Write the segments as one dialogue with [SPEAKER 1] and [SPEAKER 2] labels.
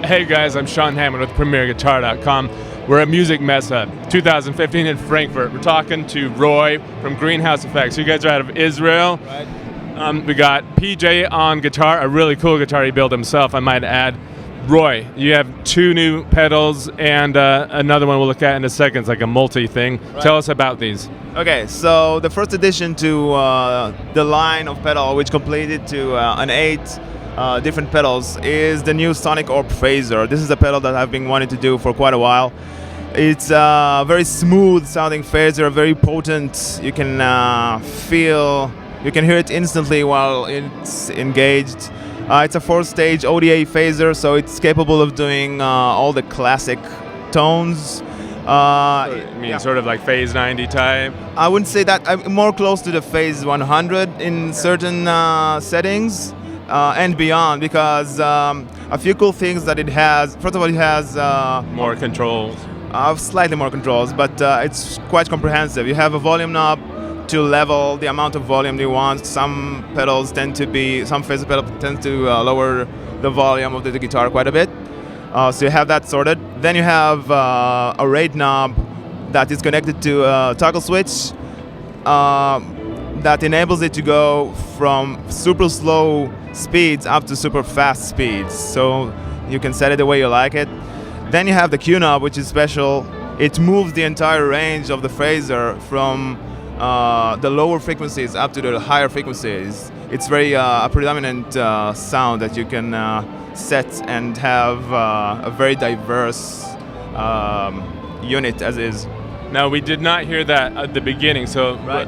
[SPEAKER 1] Hey guys, I'm Sean Hammond with PremierGuitar.com. We're at Musikmesse 2015 in Frankfurt. We're talking to Roy from Greenhouse Effects. You guys are out of Israel.
[SPEAKER 2] Right.
[SPEAKER 1] We got PJ on guitar, a really cool guitar he built himself, I might add. Roy, you have 2 new pedals and another one we'll look at in a second. It's like a multi thing. Right. Tell us about these.
[SPEAKER 2] Okay, so the first addition to the line of pedal, which completed to an 8 different pedals, is the new Sonic Orb Phaser. This is a pedal that I've been wanting to do for quite a while. It's a very smooth sounding phaser, very potent. You can hear it instantly while it's engaged. It's a 4-stage ODA phaser, so it's capable of doing all the classic tones.
[SPEAKER 1] Sort of like phase 90 type?
[SPEAKER 2] I wouldn't say that. I'm more close to the phase 100 in certain settings. And beyond, because a few cool things that it has. First of all, it has
[SPEAKER 1] more controls.
[SPEAKER 2] Slightly more controls, but it's quite comprehensive. You have a volume knob to level the amount of volume you want. Some phaser pedal tends to lower the volume of the guitar quite a bit. So you have that sorted. Then you have a rate knob that is connected to a toggle switch that enables it to go from super slow speeds up to super fast speeds, so you can set it the way you like it. Then you have the Q knob, which is special. It moves the entire range of the phaser from the lower frequencies up to the higher frequencies. It's very a predominant sound that you can set and have a very diverse unit as is.
[SPEAKER 1] Now, we did not hear that at the beginning, so
[SPEAKER 2] right.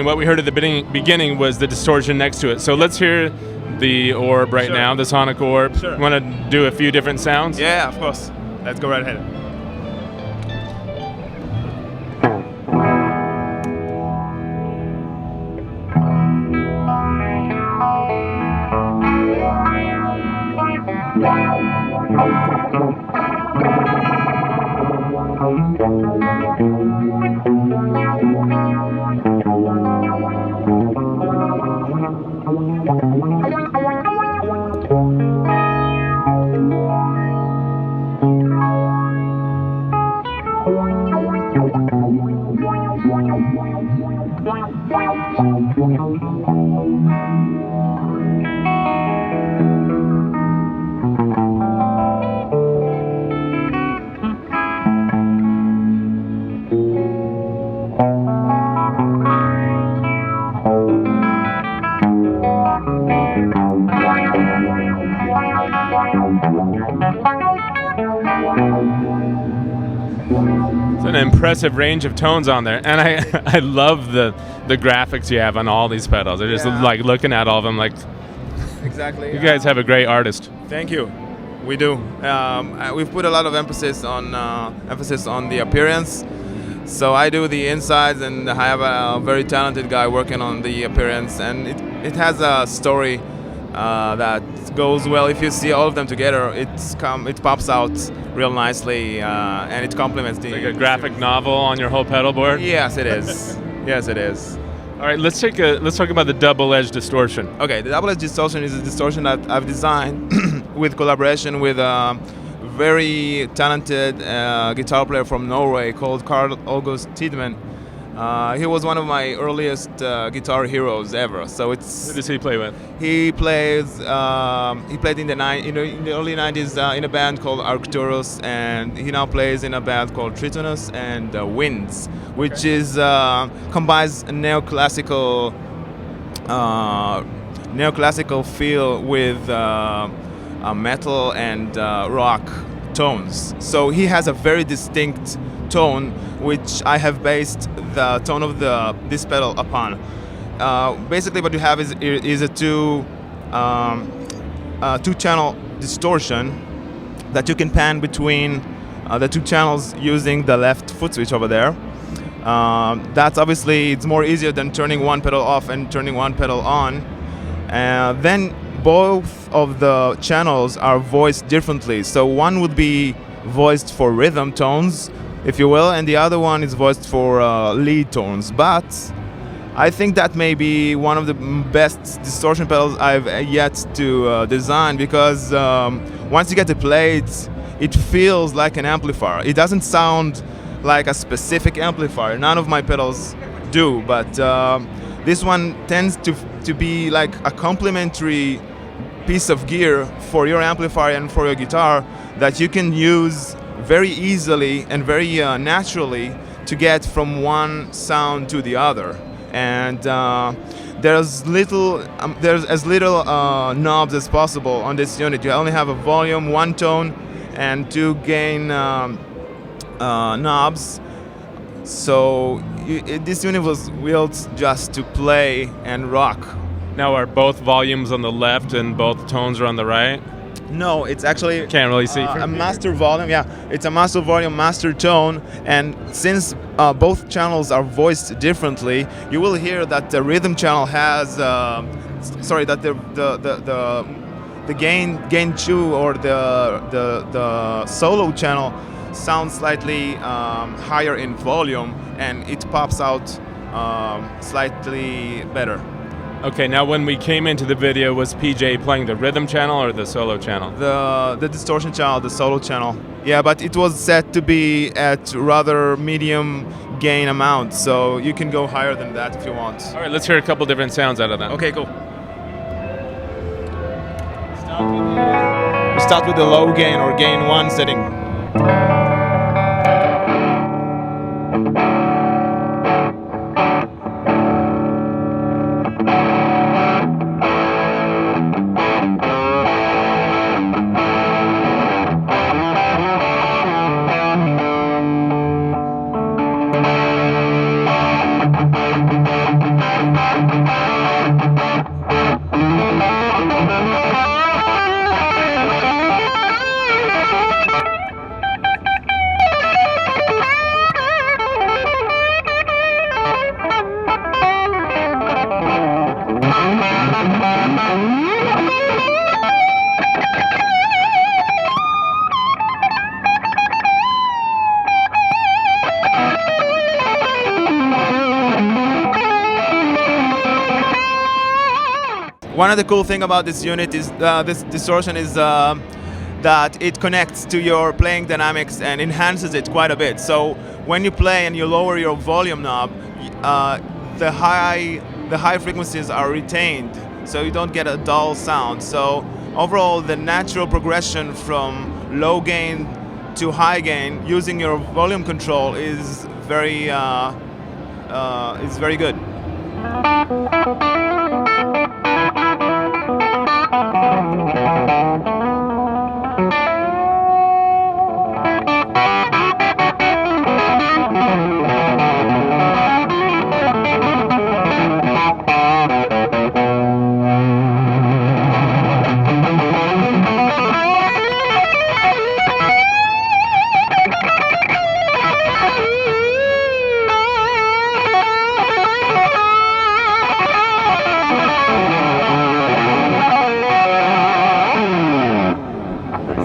[SPEAKER 1] What we heard at the beginning was the distortion next to it. So let's hear the orb right now, the Sonic Orb.
[SPEAKER 2] Sure.
[SPEAKER 1] You want to do a few different sounds?
[SPEAKER 2] Yeah, of course. Let's go right ahead.
[SPEAKER 1] An impressive range of tones on there, and I love the graphics you have on all these pedals. I just like looking at all of them. Like,
[SPEAKER 2] exactly.
[SPEAKER 1] You guys have a great artist.
[SPEAKER 2] Thank you. We do. We've put a lot of emphasis on the appearance. So I do the insides, and I have a very talented guy working on the appearance, and it has a story that goes well. If you see all of them together, it pops out real nicely, and it complements the...
[SPEAKER 1] Like a graphic novel on your whole pedal board?
[SPEAKER 2] Yes, it is. Yes, it is.
[SPEAKER 1] All right, let's talk about the double-edged distortion.
[SPEAKER 2] Okay, the double-edged distortion is a distortion that I've designed with collaboration with a very talented guitar player from Norway called Carl August Tidman. He was one of my earliest guitar heroes ever. So it's.
[SPEAKER 1] Who does he play with?
[SPEAKER 2] He plays. He played in the early '90s in a band called Arcturus, and he now plays in a band called Tritonus and Winds, which is combines a neoclassical feel with metal and rock tones. So he has a very distinct tone, which I have based the tone of this pedal upon. Basically, what you have is a two-channel distortion that you can pan between the two channels using the left foot switch over there. That's obviously, it's more easier than turning one pedal off and turning one pedal on. Then both of the channels are voiced differently. So one would be voiced for rhythm tones, if you will, and the other one is voiced for lead tones. But I think that may be one of the best distortion pedals I've yet to design, because once you get to play it, it feels like an amplifier. It doesn't sound like a specific amplifier. None of my pedals do, but this one tends to be like a complementary piece of gear for your amplifier and for your guitar that you can use very easily and very naturally to get from one sound to the other. And there's as little knobs as possible on this unit. You only have a volume, one tone, and two gain knobs. So this unit was built just to play and rock.
[SPEAKER 1] Now, are both volumes on the left and both tones are on the right?
[SPEAKER 2] No, it's actually
[SPEAKER 1] Can't really see.
[SPEAKER 2] a master volume. Yeah, it's a master volume, master tone, and since both channels are voiced differently, you will hear that the rhythm channel has, that the gain two or the solo channel sounds slightly higher in volume, and it pops out slightly better.
[SPEAKER 1] Okay, now when we came into the video, was PJ playing the rhythm channel or the solo channel?
[SPEAKER 2] The distortion channel, the solo channel. Yeah, but it was set to be at rather medium gain amount, so you can go higher than that if you want.
[SPEAKER 1] All right, let's hear a couple different sounds out of that.
[SPEAKER 2] Okay, cool. We start with the low gain or gain 1 setting. One of the cool thing about this unit is this distortion is that it connects to your playing dynamics and enhances it quite a bit. So when you play and you lower your volume knob, the high frequencies are retained, so you don't get a dull sound. So overall, the natural progression from low gain to high gain using your volume control is very good.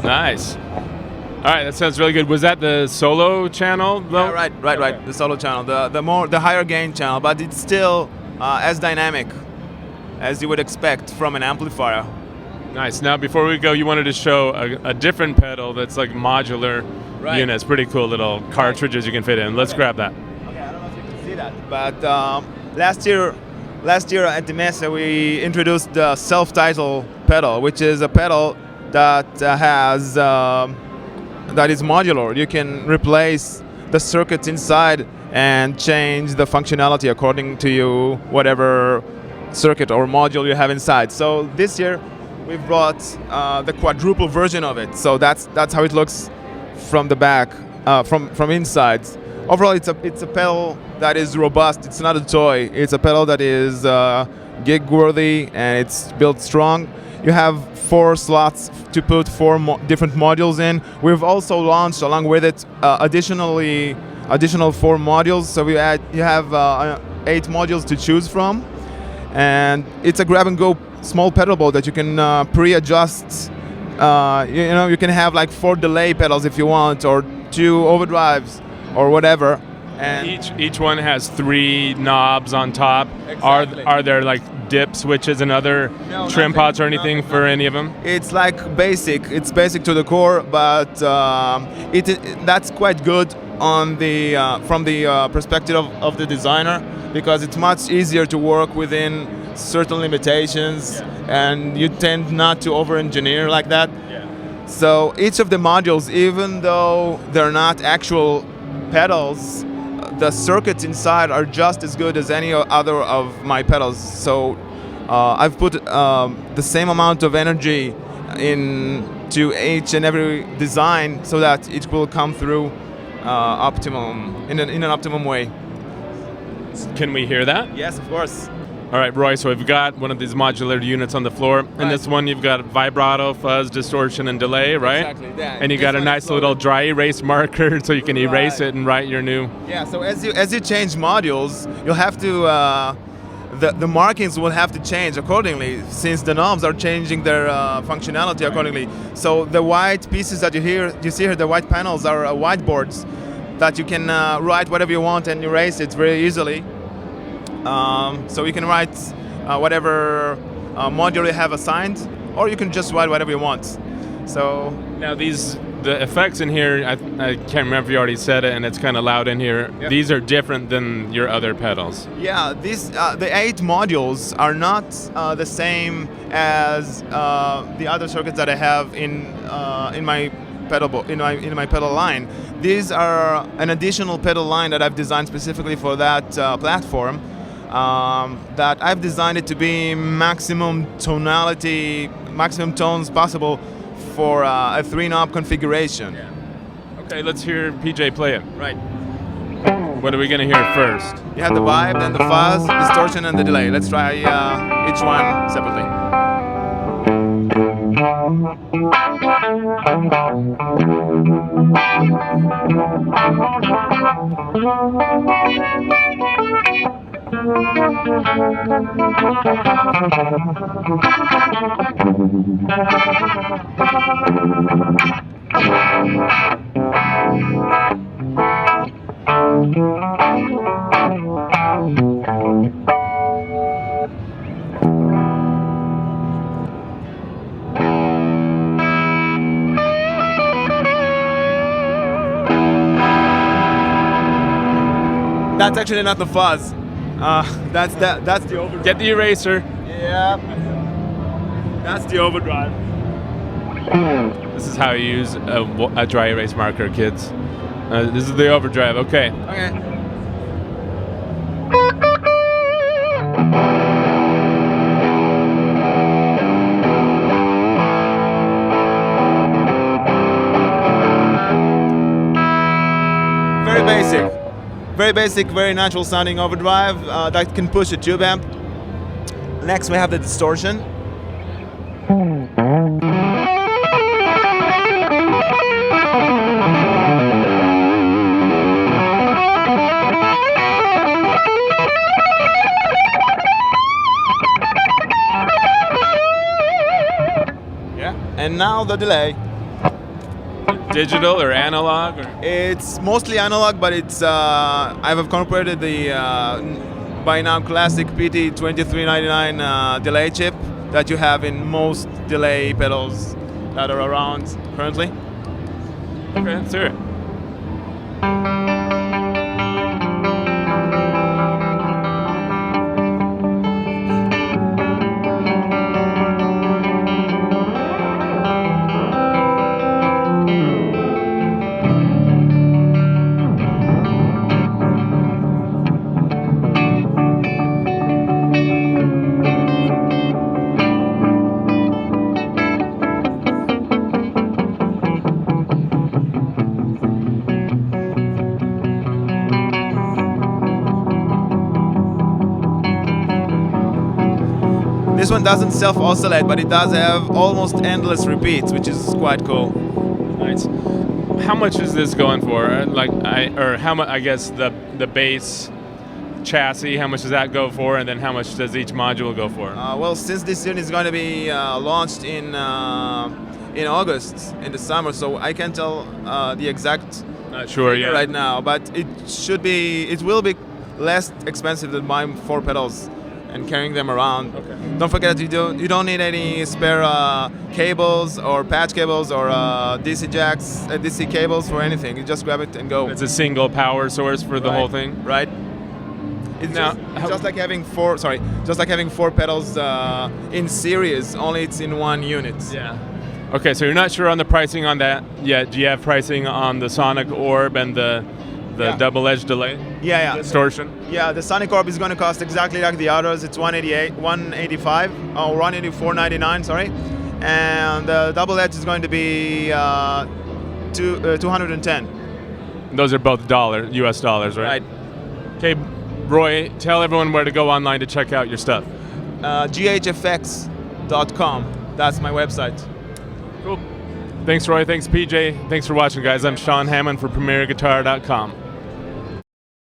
[SPEAKER 1] Nice. All right, that sounds really good. Was that the solo channel, though?
[SPEAKER 2] Yeah, right. The solo channel, the higher gain channel, but it's still as dynamic as you would expect from an amplifier.
[SPEAKER 1] Nice. Now, before we go, you wanted to show a different pedal that's like modular unit. It's pretty cool little cartridges you can fit in. Let's grab that.
[SPEAKER 2] Okay, I don't know if you can see that, but last year at the Messe we introduced the Selftitled pedal, which is a pedal that that is modular. You can replace the circuits inside and change the functionality according to you, whatever circuit or module you have inside. So this year we've brought the quadruple version of it. So that's how it looks from the back, from inside. Overall, it's a pedal that is robust. It's not a toy. It's a pedal that is gig worthy and it's built strong. you have 4 slots to put 4 different modules in. We've also launched along with it additional 4 modules. So you have 8 modules to choose from, and it's a grab and go small pedal board that you can pre-adjust. You can have like 4 delay pedals if you want, or 2 overdrives, or whatever. And
[SPEAKER 1] each one has 3 knobs on top.
[SPEAKER 2] Exactly.
[SPEAKER 1] Are there like dip switches and other trim pots or anything for any of them?
[SPEAKER 2] It's like basic. It's basic to the core, but that's quite good on the from the perspective of the designer, because it's much easier to work within certain limitations, and you tend not to over-engineer like that.
[SPEAKER 1] Yeah.
[SPEAKER 2] So each of the modules, even though they're not actual pedals, the circuits inside are just as good as any other of my pedals. So I've put the same amount of energy into each and every design so that it will come through optimum in an optimum way.
[SPEAKER 1] Can we hear that?
[SPEAKER 2] Yes, of course.
[SPEAKER 1] All right, Roy, so we've got one of these modular units on the floor. In this one, you've got vibrato, fuzz, distortion, and delay, right?
[SPEAKER 2] Exactly, yeah.
[SPEAKER 1] And you got a nice little dry erase marker so you can erase it and write your new...
[SPEAKER 2] Yeah, so as you change modules, you'll have to... the markings will have to change accordingly, since the knobs are changing their functionality accordingly. So the white pieces that you see here, the white panels are whiteboards that you can write whatever you want and erase it very easily. So you can write whatever module you have assigned, or you can just write whatever you want. So
[SPEAKER 1] now the effects in here, I can't remember if you already said it, and it's kind of loud in here.
[SPEAKER 2] Yep.
[SPEAKER 1] These are different than your other pedals.
[SPEAKER 2] Yeah, the 8 modules are not the same as the other circuits that I have in my pedal line. These are an additional pedal line that I've designed specifically for that platform. That I've designed it to be maximum tones possible for a 3-knob configuration.
[SPEAKER 1] Yeah. Okay, let's hear PJ play it.
[SPEAKER 2] Right.
[SPEAKER 1] What are we going to hear first?
[SPEAKER 2] You have the vibe, then the fuzz, distortion, and the delay. Let's try each one separately. That's actually not the fuzz. That's the overdrive.
[SPEAKER 1] Get the eraser.
[SPEAKER 2] Yeah. That's the overdrive.
[SPEAKER 1] This is how you use a dry erase marker, kids. This is the overdrive. Okay.
[SPEAKER 2] Okay. Very basic, very natural sounding overdrive that can push a tube amp. Next we have the distortion. Yeah. And now the delay.
[SPEAKER 1] Digital or analog? Or?
[SPEAKER 2] It's mostly analog, but it's I've incorporated the by now classic PT2399 delay chip that you have in most delay pedals that are around currently.
[SPEAKER 1] Okay, let's hear it.
[SPEAKER 2] This one doesn't self-oscillate, but it does have almost endless repeats, which is quite cool.
[SPEAKER 1] Nice. How much is this going for? How much? I guess the bass chassis. How much does that go for? And then how much does each module go for?
[SPEAKER 2] Well, since this unit is going to be launched in August in the summer, so I can't tell the exact.
[SPEAKER 1] Not sure yet.
[SPEAKER 2] Right now, but it will be less expensive than buying 4 pedals and carrying them around.
[SPEAKER 1] Okay.
[SPEAKER 2] Don't forget you don't need any spare cables or patch cables or DC jacks, DC cables for anything. You just grab it and go.
[SPEAKER 1] It's a single power source for the whole thing.
[SPEAKER 2] Right. It's just like having 4 pedals in series. Only it's in one unit.
[SPEAKER 1] Yeah. Okay, so you're not sure on the pricing on that yet. Do you have pricing on the Sonic Orb and the double-edged delay?
[SPEAKER 2] Yeah.
[SPEAKER 1] Distortion?
[SPEAKER 2] Yeah, the Sonic Orb is going to cost exactly like the others. It's $184.99, sorry. And the double-edged is going to be $210.
[SPEAKER 1] Those are both US dollars, right?
[SPEAKER 2] Right.
[SPEAKER 1] Okay, Roy, tell everyone where to go online to check out your stuff.
[SPEAKER 2] ghfx.com. That's my website.
[SPEAKER 1] Cool. Thanks, Roy. Thanks, PJ. Thanks for watching, guys. I'm Sean Hammond for PremierGuitar.com.